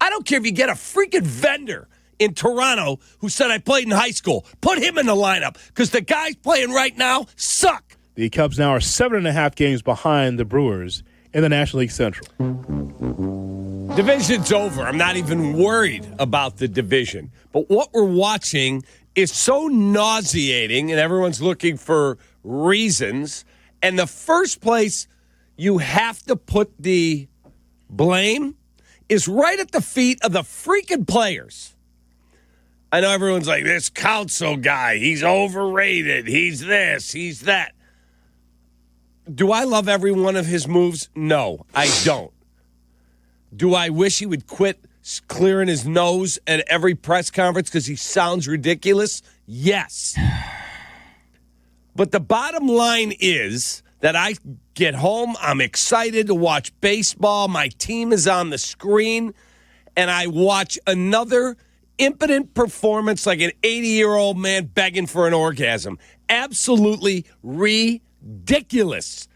I don't care if you get a freaking vendor in Toronto who said I played in high school. Put him in the lineup because the guys playing right now suck. The Cubs now are 7.5 games behind the Brewers in the National League Central. Division's over. I'm not even worried about the division. But what we're watching is so nauseating, and everyone's looking for reasons. And the first place you have to put the blame is right at the feet of the freaking players. I know everyone's like, this Council guy, he's overrated. He's this, he's that. Do I love every one of his moves? No, I don't. Do I wish he would quit clearing his nose at every press conference because he sounds ridiculous? Yes. But the bottom line is that I get home, I'm excited to watch baseball, my team is on the screen, and I watch another impotent performance like an 80-year-old man begging for an orgasm. Absolutely ridiculous.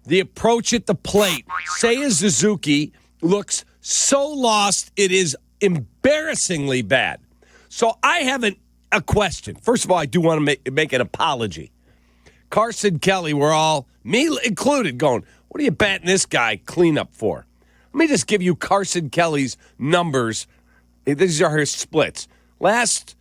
The approach at the plate. Seiya Suzuki looks so lost, it is embarrassingly bad. So I have a question. First of all, I do want to make an apology. Carson Kelly, we're all, me included, going, what are you batting this guy cleanup for? Let me just give you Carson Kelly's numbers. These are his splits. Last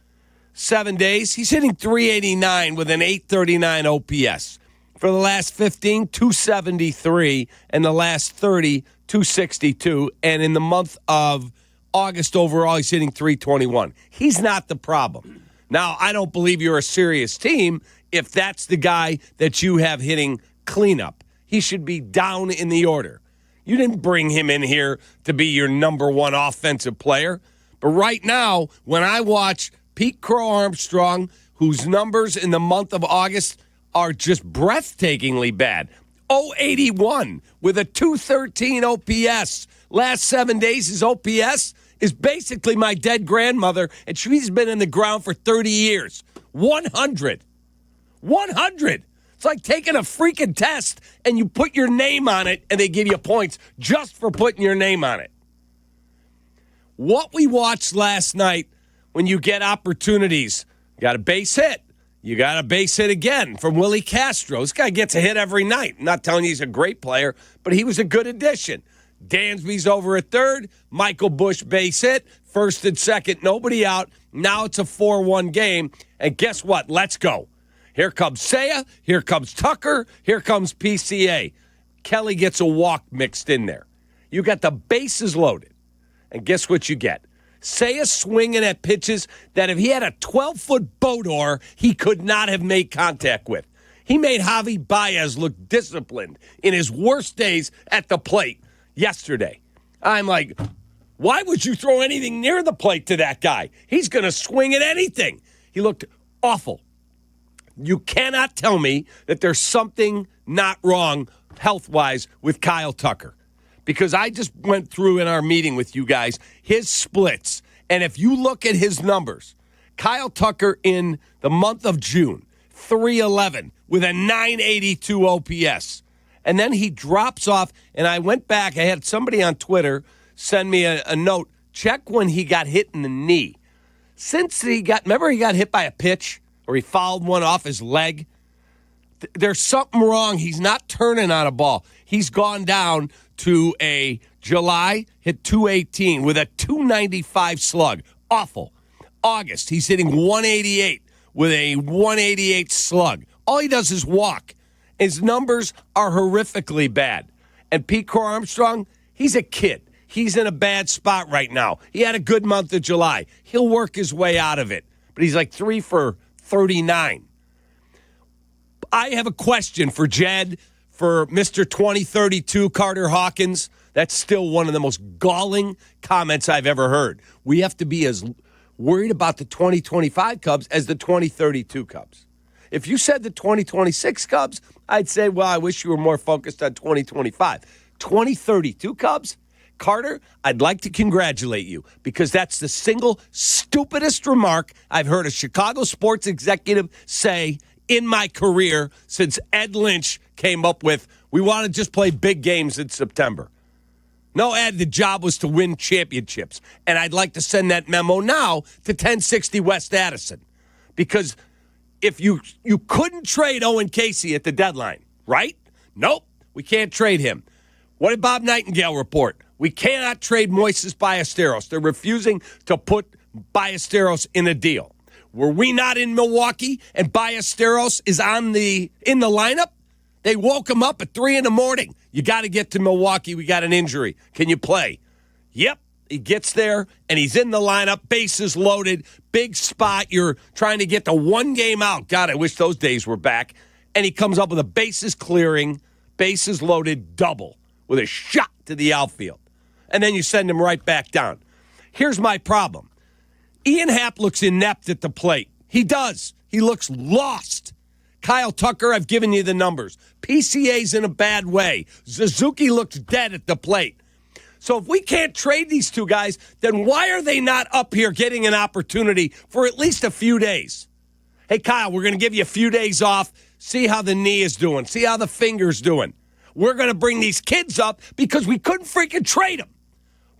7 days, he's hitting .389 with an .839 OPS. For the last 15, .273, and the last 30, .262. And in the month of August overall, he's hitting .321. He's not the problem. Now, I don't believe you're a serious team if that's the guy that you have hitting cleanup. He should be down in the order. You didn't bring him in here to be your number one offensive player. But right now, when I watch Pete Crow Armstrong, whose numbers in the month of August are just breathtakingly bad, .081 with a .213 OPS. Last 7 days, his OPS is basically my dead grandmother, and she's been in the ground for 30 years. 100. 100. It's like taking a freaking test, and you put your name on it, and they give you points just for putting your name on it. What we watched last night, when you get opportunities, you got a base hit. You got a base hit again from Willie Castro. This guy gets a hit every night. I'm not telling you he's a great player, but he was a good addition. Dansby's over at third. Michael Busch base hit. First and second, nobody out. Now it's a 4-1 game. And guess what? Let's go. Here comes Seiya. Here comes Tucker. Here comes PCA. Kelly gets a walk mixed in there. You got the bases loaded. And guess what you get? Seiya swinging at pitches that if he had a 12-foot Bodor, he could not have made contact with. He made Javi Baez look disciplined in his worst days at the plate yesterday. I'm like, why would you throw anything near the plate to that guy? He's going to swing at anything. He looked awful. You cannot tell me that there's something not wrong health-wise with Kyle Tucker. Because I just went through in our meeting with you guys his splits. And if you look at his numbers, Kyle Tucker in the month of June, .311 with a .982 OPS. And then he drops off. And I went back. I had somebody on Twitter send me a note. Check when he got hit in the knee. Since remember he got hit by a pitch or he fouled one off his leg? There's something wrong. He's not turning on a ball. He's gone down to a July, hit .218 with a .295 slug. Awful. August, he's hitting .188 with a .188 slug. All he does is walk. His numbers are horrifically bad. And Pete Crow Armstrong, he's a kid. He's in a bad spot right now. He had a good month of July. He'll work his way out of it. But he's like 3 for 39. I have a question for Jed, for Mr. 2032, Carter Hawkins. That's still one of the most galling comments I've ever heard. We have to be as worried about the 2025 Cubs as the 2032 Cubs. If you said the 2026 Cubs, I'd say, well, I wish you were more focused on 2025. 2032 Cubs? Carter, I'd like to congratulate you because that's the single stupidest remark I've heard a Chicago sports executive say in my career since Ed Lynch came up with, we want to just play big games in September. No, Ed, the job was to win championships. And I'd like to send that memo now to 1060 West Addison. Because if you couldn't trade Owen Casey at the deadline, right? Nope, we can't trade him. What did Bob Nightingale report? We cannot trade Moises Ballesteros. They're refusing to put Ballesteros in a deal. Were we not in Milwaukee and Ballesteros is in the lineup? They woke him up at 3 a.m. You got to get to Milwaukee. We got an injury. Can you play? Yep. He gets there, and he's in the lineup. Bases loaded. Big spot. You're trying to get the one game out. God, I wish those days were back. And he comes up with a bases clearing, bases loaded double with a shot to the outfield. And then you send him right back down. Here's my problem. Ian Happ looks inept at the plate. He does. He looks lost. Kyle Tucker, I've given you the numbers. PCA's in a bad way. Suzuki looks dead at the plate. So if we can't trade these two guys, then why are they not up here getting an opportunity for at least a few days? Hey, Kyle, we're going to give you a few days off, see how the knee is doing, see how the finger's doing. We're going to bring these kids up because we couldn't freaking trade them.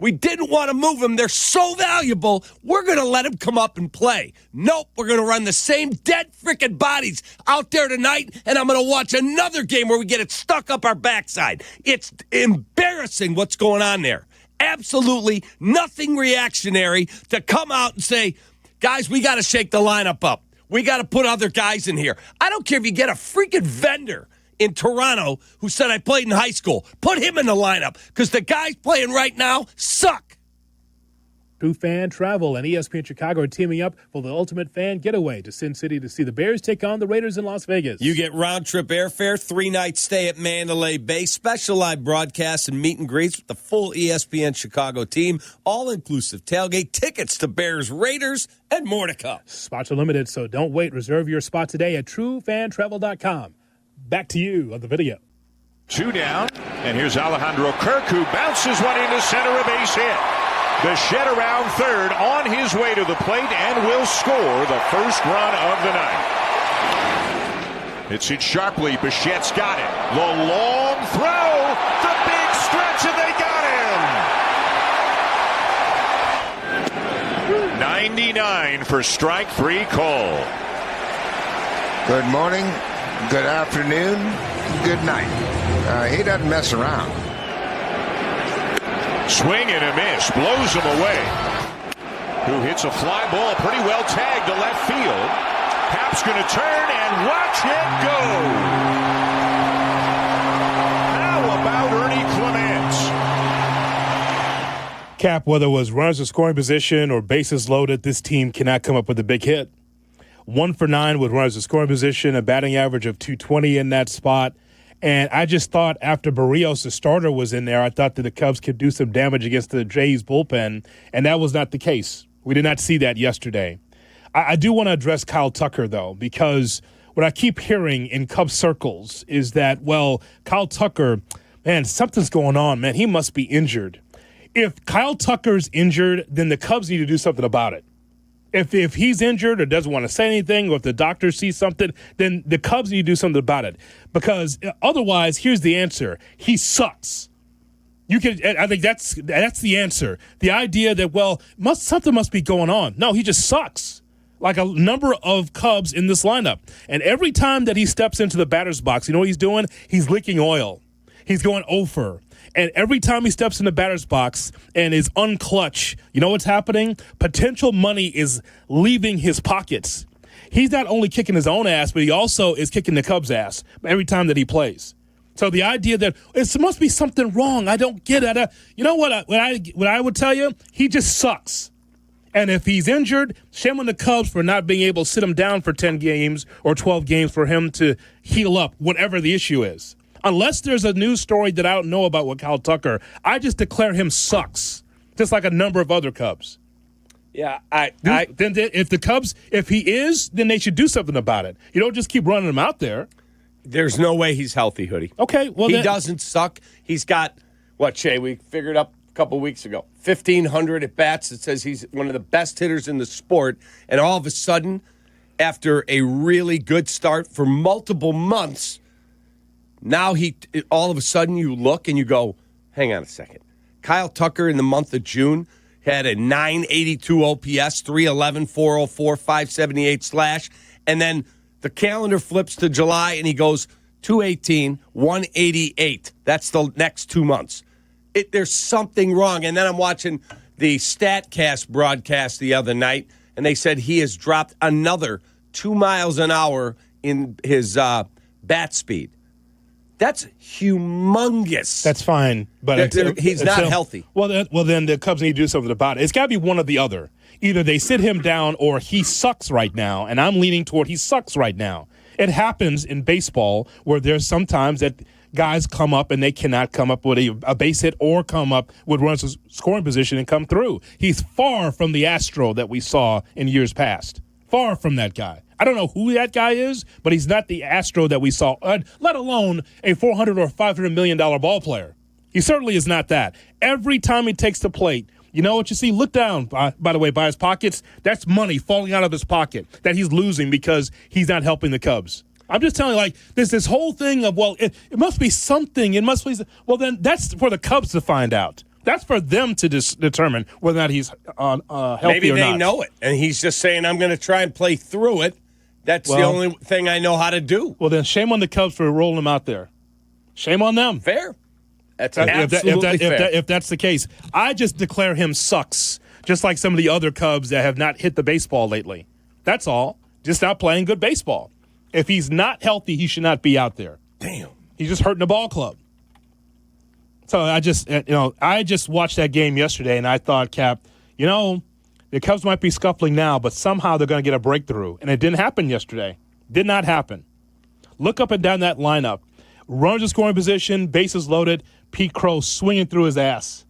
We didn't want to move them. They're so valuable. We're going to let them come up and play. Nope, we're going to run the same dead freaking bodies out there tonight, and I'm going to watch another game where we get it stuck up our backside. It's embarrassing what's going on there. Absolutely nothing reactionary to come out and say, guys, we got to shake the lineup up. We got to put other guys in here. I don't care if you get a freaking vendor in Toronto who said I played in high school. Put him in the lineup because the guys playing right now suck. True Fan Travel and ESPN Chicago are teaming up for the ultimate fan getaway to Sin City to see the Bears take on the Raiders in Las Vegas. You get round-trip airfare, 3-night stay at Mandalay Bay, special live broadcasts and meet and greets with the full ESPN Chicago team, all-inclusive tailgate, tickets to Bears, Raiders, and more to come. Spots are limited, so don't wait. Reserve your spot today at truefantravel.com. Back to you on the video. 2 down, and here's Alejandro Kirk, who bounces one into center, a base hit. Bichette around third, on his way to the plate, and will score the first run of the night. It's hit sharply. Bichette's got it. The long throw, the big stretch, and they got him. 99 for strike 3 call. Good morning. Good afternoon, good night. He doesn't mess around. Swing and a miss, blows him away. Who hits a fly ball pretty well tagged to left field. Happ's going to turn and watch it go. How about Ernie Clements? Cap, whether it was runners in scoring position or bases loaded, this team cannot come up with a big hit. 1 for 9 with runners in scoring position, a batting average of .220 in that spot. And I just thought after Barrios, the starter, was in there, I thought that the Cubs could do some damage against the Jays bullpen, and that was not the case. We did not see that yesterday. I do want to address Kyle Tucker, though, because what I keep hearing in Cubs circles is that, well, Kyle Tucker, man, something's going on, man. He must be injured. If Kyle Tucker's injured, then the Cubs need to do something about it. If he's injured or doesn't want to say anything, or if the doctor sees something, then the Cubs need to do something about it. Because otherwise, here's the answer: he sucks. I think that's the answer. The idea that something must be going on. No, he just sucks. Like a number of Cubs in this lineup, and every time that he steps into the batter's box, you know what he's doing? He's licking oil. He's going over. And every time he steps in the batter's box and is unclutch, you know what's happening? Potential money is leaving his pockets. He's not only kicking his own ass, but he also is kicking the Cubs' ass every time that he plays. So the idea that it must be something wrong, I don't get it. You know what I would tell you? He just sucks. And if he's injured, shame on the Cubs for not being able to sit him down for 10 games or 12 games for him to heal up, whatever the issue is. Unless there's a news story that I don't know about with Kyle Tucker, I just declare him sucks, just like a number of other Cubs. Yeah, then if the Cubs, if he is, then they should do something about it. You don't just keep running him out there. There's no way he's healthy, Hoodie. Okay, well he doesn't suck. He's got what, Shay? We figured up a couple of weeks ago, 1,500 at bats. It says he's one of the best hitters in the sport, and all of a sudden, after a really good start for multiple months. Now all of a sudden you look and you go, hang on a second. Kyle Tucker in the month of June had a 982 OPS, 311, 404, 578 slash. And then the calendar flips to July and he goes 218, 188. That's the next 2 months. There's something wrong. And then I'm watching the StatCast broadcast the other night, and they said he has dropped another 2 miles an hour in his bat speed. That's humongous. That's fine, but he's not healthy. Well, then the Cubs need to do something about it. It's got to be one or the other. Either they sit him down or he sucks right now, and I'm leaning toward he sucks right now. It happens in baseball where there's sometimes that guys come up and they cannot come up with a base hit or come up with runners in scoring position and come through. He's far from the Astro that we saw in years past. Far from that guy. I don't know who that guy is, but he's not the Astro that we saw, let alone a $400 or $500 million ball player. He certainly is not that. Every time he takes the plate, you know what you see? Look down, by the way, by his pockets. That's money falling out of his pocket that he's losing because he's not helping the Cubs. I'm just telling you, like, there's this whole thing of, well, it must be something. It must be. Well, then that's for the Cubs to find out. That's for them to determine whether or not he's healthy or not. Maybe they know it, and he's just saying, I'm going to try and play through it. That's the only thing I know how to do. Well, then shame on the Cubs for rolling him out there. Shame on them. Fair. That's absolutely fair. If that's the case, I just declare him sucks, just like some of the other Cubs that have not hit the baseball lately. That's all. Just not playing good baseball. If he's not healthy, he should not be out there. Damn. He's just hurting the ball club. So I just watched that game yesterday, and I thought, Cap, the Cubs might be scuffling now, but somehow they're going to get a breakthrough. And it didn't happen yesterday. Did not happen. Look up and down that lineup. Runners in scoring position, bases loaded, Pete Crow swinging through his ass.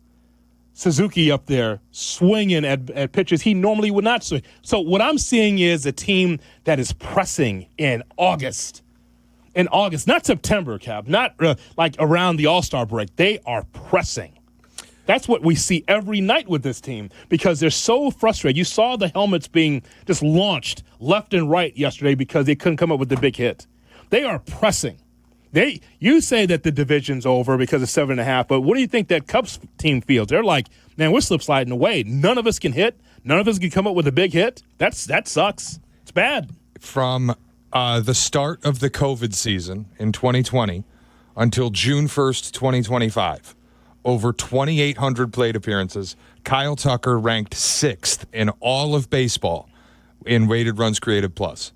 Suzuki up there swinging at pitches he normally would not swing. So what I'm seeing is a team that is pressing in August. In August, not September, Cap, not like around the All-Star break. They are pressing. That's what we see every night with this team because they're so frustrated. You saw the helmets being just launched left and right yesterday because they couldn't come up with the big hit. They are pressing. You say that the division's over because of 7.5, but what do you think that Cubs team feels? They're like, man, we're slip sliding away. None of us can hit. None of us can come up with a big hit. That sucks. It's bad. From the start of the COVID season in 2020 until June 1st, 2025, over 2,800 plate appearances, Kyle Tucker ranked 6th in all of baseball in weighted runs created plus.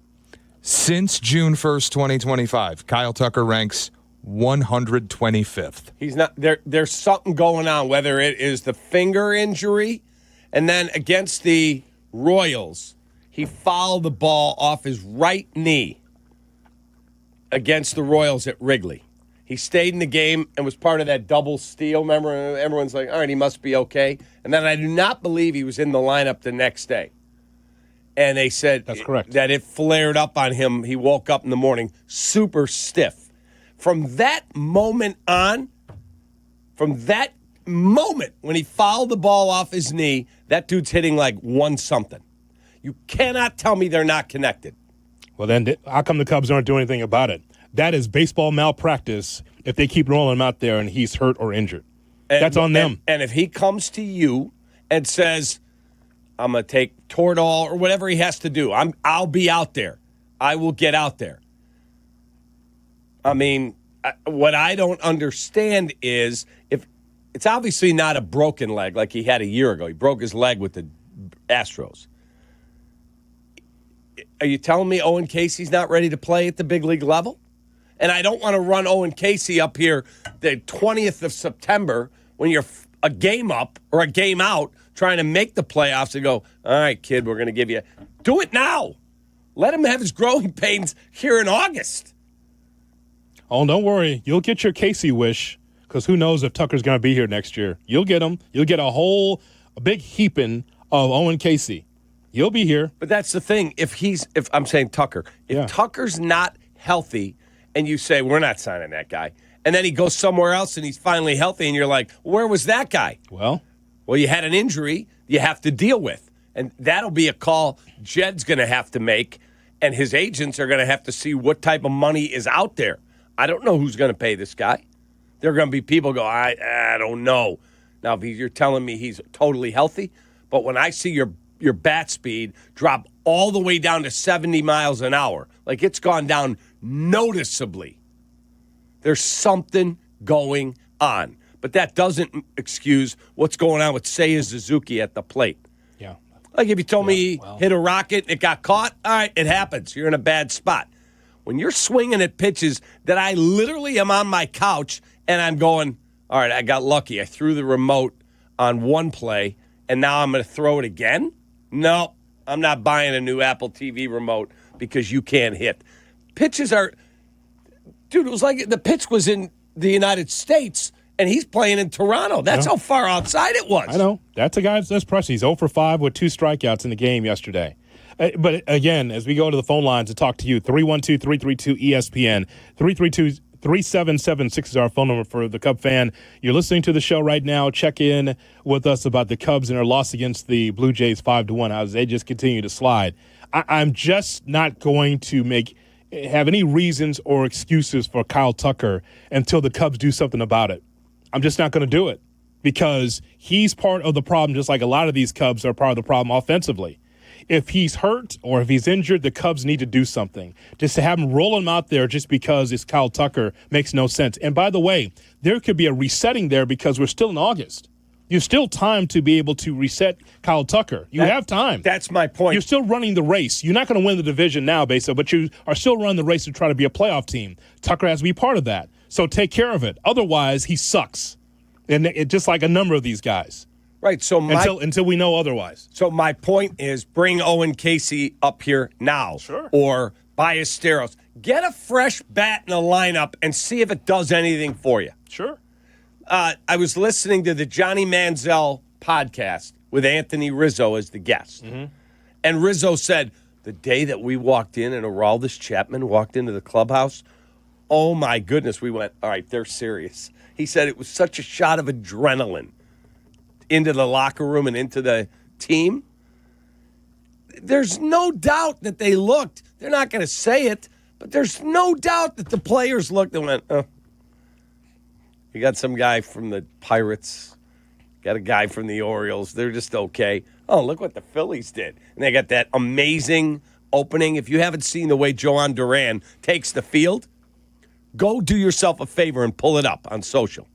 Since June 1st, 2025, Kyle Tucker ranks 125th. He's not there. There's something going on, whether it is the finger injury, and then against the Royals, he fouled the ball off his right knee against the Royals at Wrigley. He stayed in the game and was part of that double steal. Remember, everyone's like, all right, he must be okay. And then I do not believe he was in the lineup the next day. And they said that's correct. That it flared up on him. He woke up in the morning super stiff. From that moment on, when he fouled the ball off his knee, that dude's hitting like 1-something. You cannot tell me they're not connected. Well, then how come the Cubs aren't doing anything about it? That is baseball malpractice if they keep rolling him out there and he's hurt or injured. That's on them. And if he comes to you and says, I'm going to take Toradol or whatever he has to do, I'll be out there. I will get out there. I mean, what I don't understand is if it's obviously not a broken leg like he had a year ago. He broke his leg with the Astros. Are you telling me Owen Casey's not ready to play at the big league level? And I don't want to run Owen Casey up here the 20th of September when you're a game up or a game out trying to make the playoffs and go, all right, kid, we're going to give you. Do it now. Let him have his growing pains here in August. Oh, don't worry. You'll get your Casey wish because who knows if Tucker's going to be here next year. You'll get him. You'll get a big heaping of Owen Casey. You'll be here. But that's the thing. If I'm saying Tucker, if Tucker's not healthy and you say, we're not signing that guy, and then he goes somewhere else and he's finally healthy and you're like, where was that guy? Well, you had an injury you have to deal with. And that'll be a call Jed's going to have to make, and his agents are going to have to see what type of money is out there. I don't know who's going to pay this guy. There are going to be people go, I don't know. Now, if you're telling me he's totally healthy, but when I see your bat speed drop all the way down to 70 miles an hour, like it's gone down noticeably, there's something going on. But that doesn't excuse what's going on with Seiya Suzuki at the plate. Yeah. Like if you told me he hit a rocket, it got caught, all right, it happens. You're in a bad spot. When you're swinging at pitches that I literally am on my couch and I'm going, all right, I got lucky. I threw the remote on one play, and now I'm going to throw it again? No, I'm not buying a new Apple TV remote because you can't hit. Pitches are – dude, it was like the pitch was in the United States, and he's playing in Toronto. That's how far outside it was. I know. That's a guy that's pressure. He's 0 for 5 with 2 strikeouts in the game yesterday. But again, as we go to the phone lines to talk to you, 312-332-ESPN, 332-3776 is our phone number for the Cub fan. You're listening to the show right now. Check in with us about the Cubs and their loss against the Blue Jays 5-1 as they just continue to slide. I'm just not going to have any reasons or excuses for Kyle Tucker until the Cubs do something about it. I'm just not going to do it because he's part of the problem, just like a lot of these Cubs are part of the problem offensively. If he's hurt or if he's injured, the Cubs need to do something. Just to have him roll him out there just because it's Kyle Tucker makes no sense. And by the way, there could be a resetting there because we're still in August. There's still time to be able to reset Kyle Tucker. You have time. That's my point. You're still running the race. You're not going to win the division now, basically, but you are still running the race to try to be a playoff team. Tucker has to be part of that. So take care of it. Otherwise, he sucks. And just like a number of these guys. Right, so until we know otherwise. So my point is bring Owen Casey up here now. Sure. Or Ballesteros. Get a fresh bat in the lineup and see if it does anything for you. Sure. I was listening to the Johnny Manziel podcast with Anthony Rizzo as the guest. Mm-hmm. And Rizzo said, the day that we walked in and Aroldis Chapman walked into the clubhouse, oh my goodness, we went, all right, they're serious. He said it was such a shot of adrenaline into the locker room and into the team. There's no doubt that they looked. They're not going to say it, but there's no doubt that the players looked and went, oh. You got some guy from the Pirates, got a guy from the Orioles. They're just okay. Oh, look what the Phillies did. And they got that amazing opening. If you haven't seen the way Joan Duran takes the field, go do yourself a favor and pull it up on social.